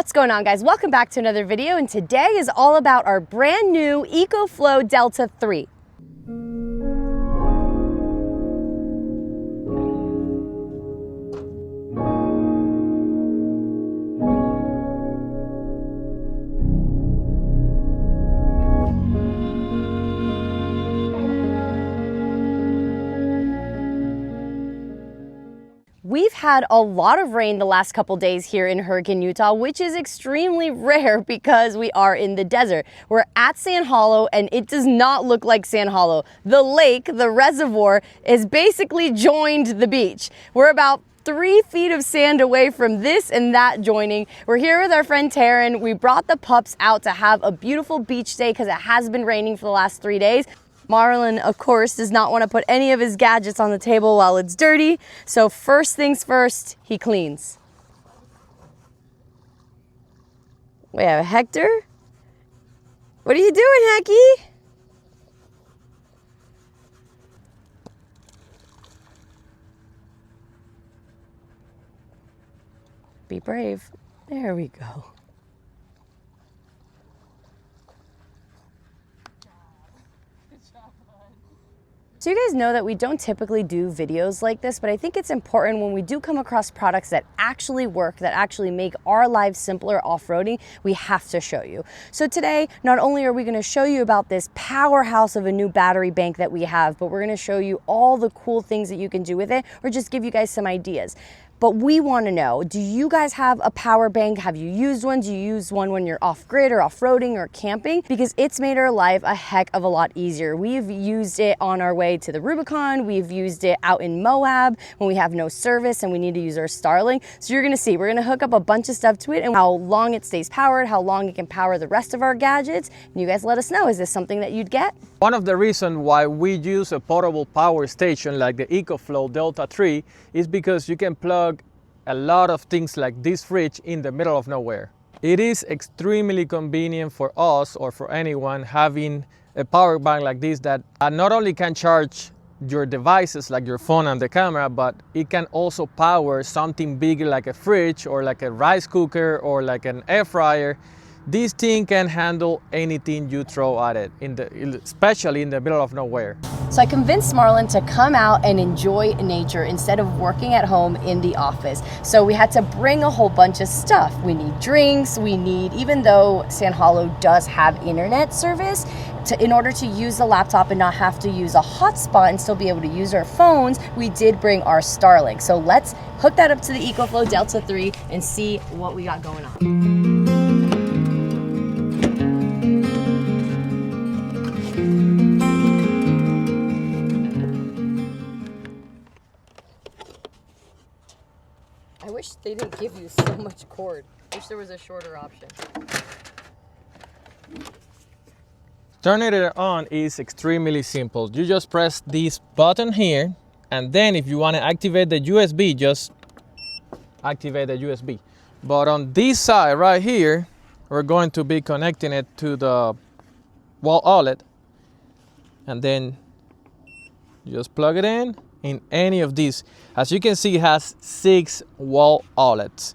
What's going on, guys? Welcome back to another video, and today is all about our brand new EcoFlow Delta 3. We've had a lot of rain the last couple days here in Hurricane, Utah, which is extremely rare because we are in the desert. We're at Sand Hollow, and it does not look like Sand Hollow. The lake, the reservoir, is basically joined the beach. We're about 3 feet of sand away from this and that joining. We're here with our friend Taryn. We brought the pups out to have a beautiful beach day because it has been raining for the last 3 days. Marlon, of course, does not want to put any of his gadgets on the table while it's dirty. So first things first, he cleans. We have Hector. What are you doing, Hecky? Be brave. There we go. So you guys know that we don't typically do videos like this, but I think it's important when we do come across products that actually work, that actually make our lives simpler off-roading, we have to show you. So today, not only are we gonna show you about this powerhouse of a new battery bank that we have, but we're gonna show you all the cool things that you can do with it, or just give you guys some ideas. But we want to know, do you guys have a power bank? Have you used one? Do you use one when you're off-grid or off-roading or camping? Because it's made our life a heck of a lot easier. We've used it on our way to the Rubicon. We've used it out in Moab when we have no service and we need to use our Starlink. So you're going to see, we're going to hook up a bunch of stuff to it and how long it stays powered, how long it can power the rest of our gadgets. And you guys let us know, is this something that you'd get? One of the reasons why we use a portable power station like the EcoFlow Delta 3 is because you can plug a lot of things like this fridge in the middle of nowhere. It is extremely convenient for us or for anyone having a power bank like this that not only can charge your devices like your phone and the camera, but it can also power something bigger like a fridge or like a rice cooker or like an air fryer. This thing can handle anything you throw at it, especially in the middle of nowhere. So I convinced Marlon to come out and enjoy nature instead of working at home in the office. So we had to bring a whole bunch of stuff. We need drinks, we need, even though Sand Hollow does have internet service, in order to use the laptop and not have to use a hotspot and still be able to use our phones, we did bring our Starlink. So let's hook that up to the EcoFlow Delta 3 and see what we got going on. I wish they didn't give you so much cord. Wish there was a shorter option. Turning it on is extremely simple. You just press this button here, and then if you want to activate the USB, just activate the USB. But on this side right here, we're going to be connecting it to the wall outlet, and then you just plug it in any of these. As you can see, it has 6 wall outlets.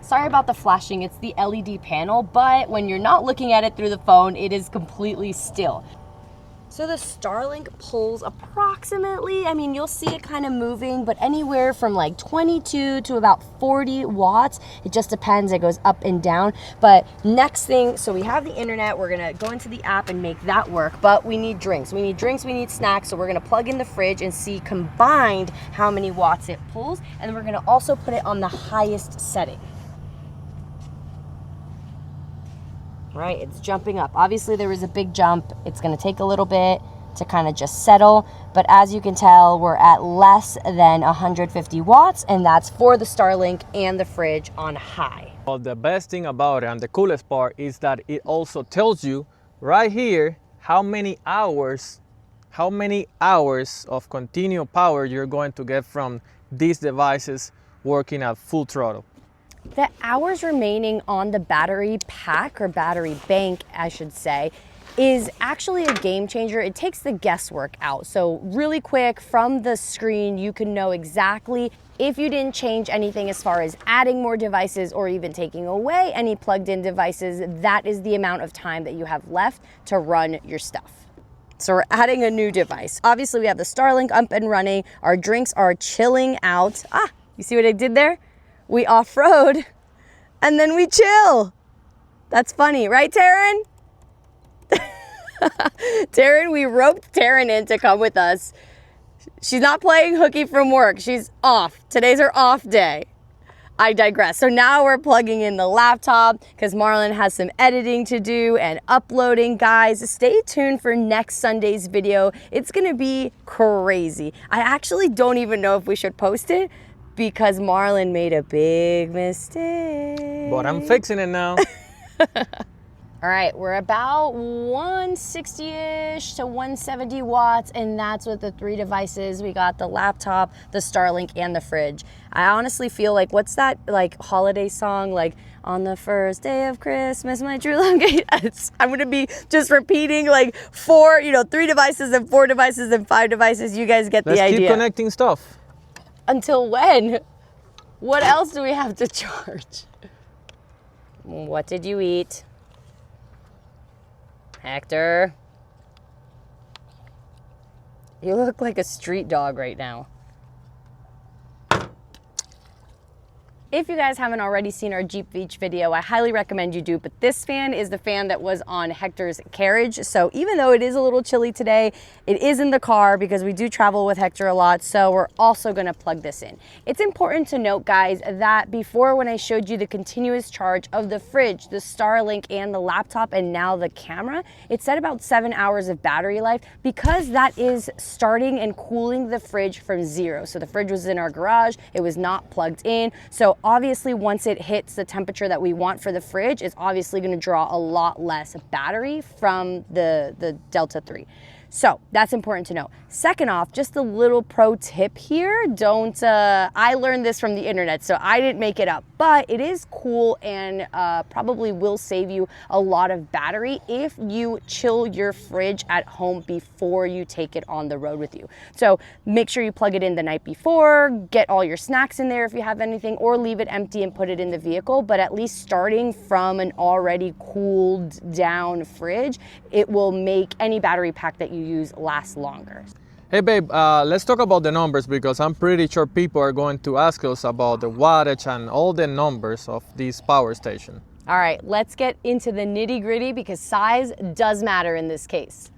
Sorry about the flashing, it's the LED panel, but when you're not looking at it through the phone, it is completely still. So the Starlink pulls approximately, I mean, you'll see it kind of moving, but anywhere from like 22 to about 40 watts. It just depends, it goes up and down. But next thing, so we have the internet, we're gonna go into the app and make that work, but we need drinks. We need snacks, so we're gonna plug in the fridge and see combined how many watts it pulls, and then we're gonna also put it on the highest setting. Right, it's jumping up. Obviously there was a big jump. It's gonna take a little bit to kind of just settle, but as you can tell, we're at less than 150 watts, and that's for the Starlink and the fridge on high. Well, the best thing about it and the coolest part is that it also tells you right here how many hours of continuous power you're going to get from these devices working at full throttle. The hours remaining on the battery pack, or battery bank, I should say, is actually a game changer. It takes the guesswork out. So really quick from the screen, you can know exactly If you didn't change anything as far as adding more devices or even taking away any plugged in devices, that is the amount of time that you have left to run your stuff. So we're adding a new device. Obviously we have the Starlink up and running. Our drinks are chilling out. Ah, you see what I did there? We off-road and then we chill. That's funny, right, Taryn? Taryn, we roped Taryn in to come with us. She's not playing hooky from work. She's off. Today's her off day. I digress. So now we're plugging in the laptop because Marlon has some editing to do and uploading. Guys, stay tuned for next Sunday's video. It's gonna be crazy. I actually don't even know if we should post it because Marlon made a big mistake. But I'm fixing it now. All right, we're about 160-ish to 170 watts, and that's with the 3 devices. We got the laptop, the Starlink, and the fridge. I honestly feel like, what's that like holiday song? Like, on the first day of Christmas, my true love gave us. I'm gonna be just repeating like 3 devices and 4 devices and 5 devices. You guys get the idea. Let's keep connecting stuff. Until when? What else do we have to charge? What did you eat? Hector, you look like a street dog right now. If you guys haven't already seen our Jeep Beach video, I highly recommend you do, but this fan is the fan that was on Hector's carriage. So even though it is a little chilly today, it is in the car because we do travel with Hector a lot, so we're also gonna plug this in. It's important to note, guys, that before when I showed you the continuous charge of the fridge, the Starlink, and the laptop, and now the camera, it said about 7 hours of battery life because that is starting and cooling the fridge from 0. So the fridge was in our garage, it was not plugged in. So obviously once it hits the temperature that we want for the fridge, it's obviously going to draw a lot less battery from the Delta 3. So that's important to know. Second off, just a little pro tip here. I learned this from the internet, so I didn't make it up, but it is cool and probably will save you a lot of battery if you chill your fridge at home before you take it on the road with you. So make sure you plug it in the night before, get all your snacks in there if you have anything, or leave it empty and put it in the vehicle. But at least starting from an already cooled down fridge, it will make any battery pack that you use last longer. Hey babe, let's talk about the numbers because I'm pretty sure people are going to ask us about the wattage and all the numbers of this power station. All right, let's get into the nitty-gritty because size does matter in this case.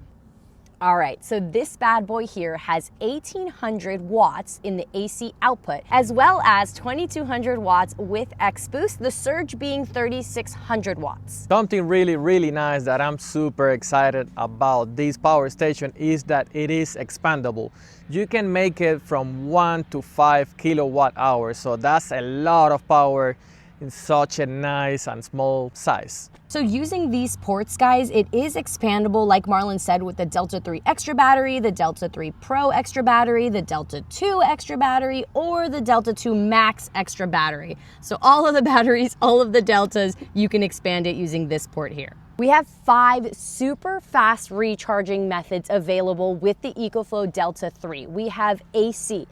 All right, so this bad boy here has 1,800 watts in the AC output, as well as 2,200 watts with X-Boost, the surge being 3,600 watts. Something really nice that I'm super excited about this power station is that it is expandable. You can make it from 1 to 5 kilowatt hours, so that's a lot of power in such a nice and small size. So using these ports, guys, it is expandable, like Marlon said, with the Delta 3 extra battery, the Delta 3 Pro extra battery, the Delta 2 extra battery, or the Delta 2 Max extra battery. So all of the batteries, all of the Deltas, you can expand it using this port here. We have 5 super fast recharging methods available with the EcoFlow Delta 3. We have AC,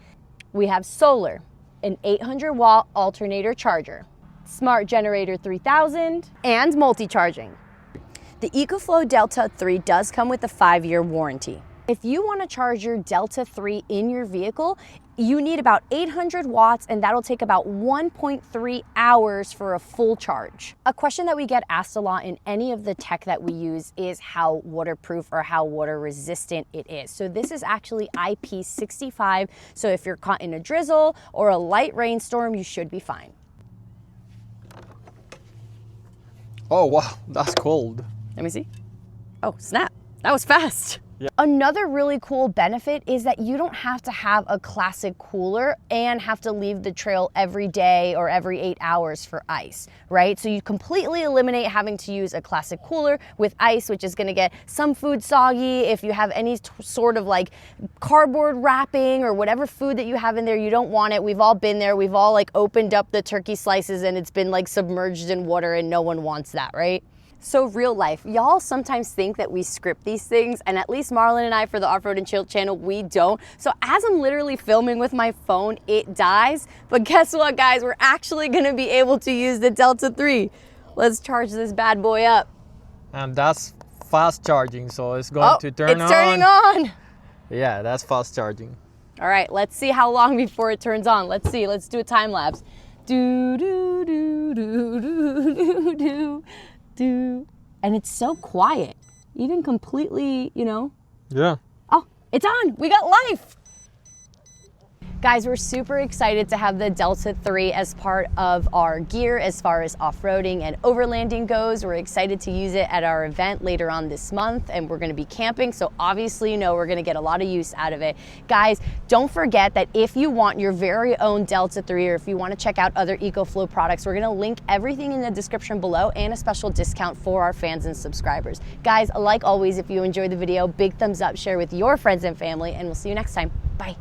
we have solar, an 800 watt alternator charger, Smart Generator 3000, and multi-charging. The EcoFlow Delta 3 does come with a 5-year warranty. If you want to charge your Delta 3 in your vehicle, you need about 800 watts, and that'll take about 1.3 hours for a full charge. A question that we get asked a lot in any of the tech that we use is how waterproof or how water resistant it is. So this is actually IP65, so if you're caught in a drizzle or a light rainstorm, you should be fine. Oh wow, that's cold. Let me see. Oh, snap. That was fast. Yeah. Another really cool benefit is that you don't have to have a classic cooler and have to leave the trail every day or every 8 hours for ice, right? So you completely eliminate having to use a classic cooler with ice, which is gonna get some food soggy. If you have any sort of like cardboard wrapping or whatever food that you have in there, you don't want it. We've all been there. We've all like opened up the turkey slices and it's been like submerged in water and no one wants that, right? So real life, y'all sometimes think that we script these things, and at least Marlon and I for the Off-Road and Chill channel, we don't. So as I'm literally filming with my phone, it dies. But guess what, guys? We're actually gonna be able to use the Delta 3. Let's charge this bad boy up. And that's fast charging, so it's going to turn on. It's turning on. Yeah, that's fast charging. All right, let's see how long before it turns on. Let's see, let's do a time lapse. Do, do, do, do, do, do, do. And it's so quiet, even completely, you know. Yeah. Oh, it's on. We got life. Guys, we're super excited to have the Delta 3 as part of our gear as far as off-roading and overlanding goes. We're excited to use it at our event later on this month, and we're gonna be camping, so obviously, you know, we're gonna get a lot of use out of it. Guys, don't forget that if you want your very own Delta 3, or if you wanna check out other EcoFlow products, we're gonna link everything in the description below and a special discount for our fans and subscribers. Guys, like always, if you enjoyed the video, big thumbs up, share with your friends and family, and we'll see you next time. Bye.